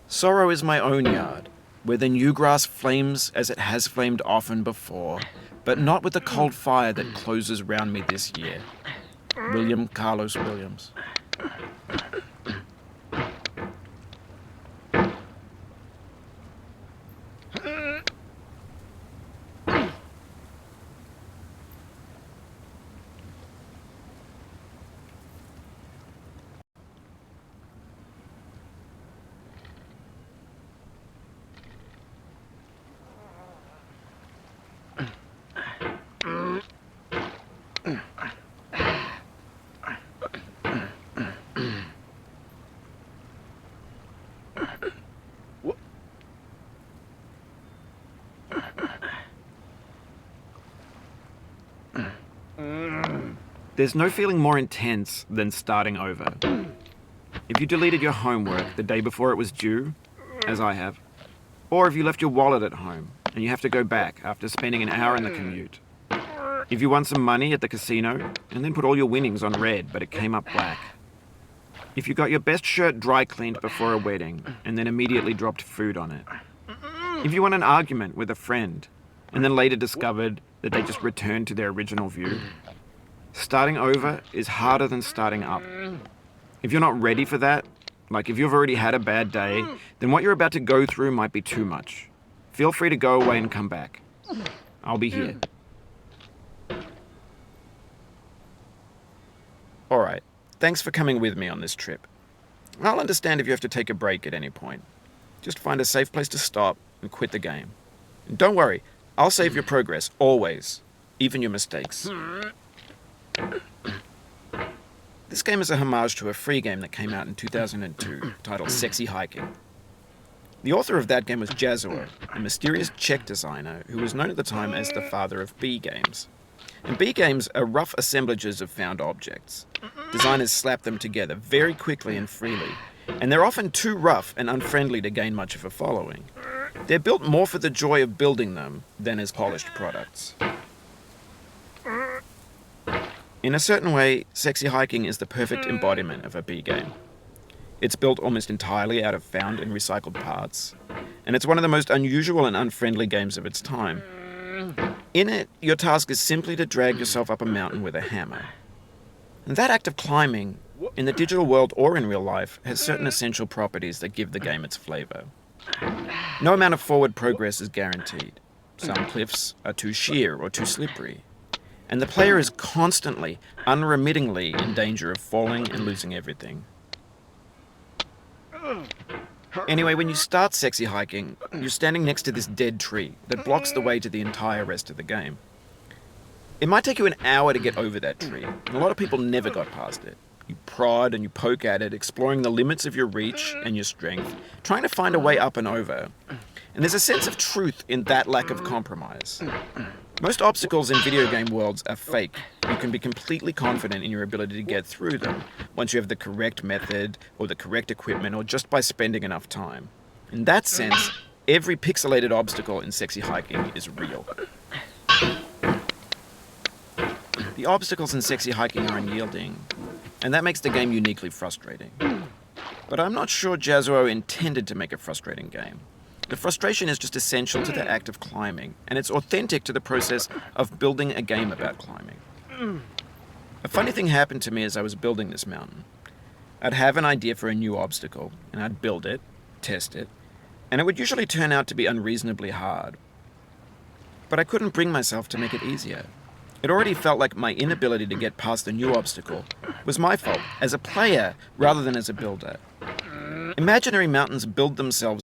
Sorrow is my own yard, where the new grass flames as it has flamed often before, but not with the cold fire that closes round me this year. William Carlos Williams. There's no feeling more intense than starting over. If you deleted your homework the day before it was due, as I have, or if you left your wallet at home and you have to go back after spending an hour in the commute. If you won some money at the casino and then put all your winnings on red but it came up black. If you got your best shirt dry cleaned before a wedding and then immediately dropped food on it. If you won an argument with a friend and then later discovered that they just returned to their original view. Starting over is harder than starting up. If you're not ready for that, like if you've already had a bad day, then what you're about to go through might be too much. Feel free to go away and come back. I'll be here. Alright, thanks for coming with me on this trip. I'll understand if you have to take a break at any point. Just find a safe place to stop and quit the game. And don't worry, I'll save your progress, always. Even your mistakes. This game is a homage to a free game that came out in 2002, titled Sexy Hiking. The author of that game was Jazzuo, a mysterious Czech designer who was known at the time as the father of B games. And B games are rough assemblages of found objects. Designers slap them together very quickly and freely, and they're often too rough and unfriendly to gain much of a following. They're built more for the joy of building them than as polished products. In a certain way, Sexy Hiking is the perfect embodiment of a B game. It's built almost entirely out of found and recycled parts, and it's one of the most unusual and unfriendly games of its time. In it, your task is simply to drag yourself up a mountain with a hammer. And that act of climbing, in the digital world or in real life, has certain essential properties that give the game its flavor. No amount of forward progress is guaranteed. Some cliffs are too sheer or too slippery. And the player is constantly, unremittingly in danger of falling and losing everything. Anyway, when you start Sexy Hiking, you're standing next to this dead tree that blocks the way to the entire rest of the game. It might take you an hour to get over that tree, and a lot of people never got past it. You prod and you poke at it, exploring the limits of your reach and your strength, trying to find a way up and over. And there's a sense of truth in that lack of compromise. Most obstacles in video game worlds are fake. You can be completely confident in your ability to get through them once you have the correct method or the correct equipment or just by spending enough time. In that sense, every pixelated obstacle in Sexy Hiking is real. The obstacles in Sexy Hiking are unyielding, and that makes the game uniquely frustrating. But I'm not sure Jazzuo intended to make a frustrating game. The frustration is just essential to the act of climbing, and it's authentic to the process of building a game about climbing. A funny thing happened to me as I was building this mountain. I'd have an idea for a new obstacle, and I'd build it, test it, and it would usually turn out to be unreasonably hard. But I couldn't bring myself to make it easier. It already felt like my inability to get past the new obstacle was my fault, as a player rather than as a builder. Imaginary mountains build themselves.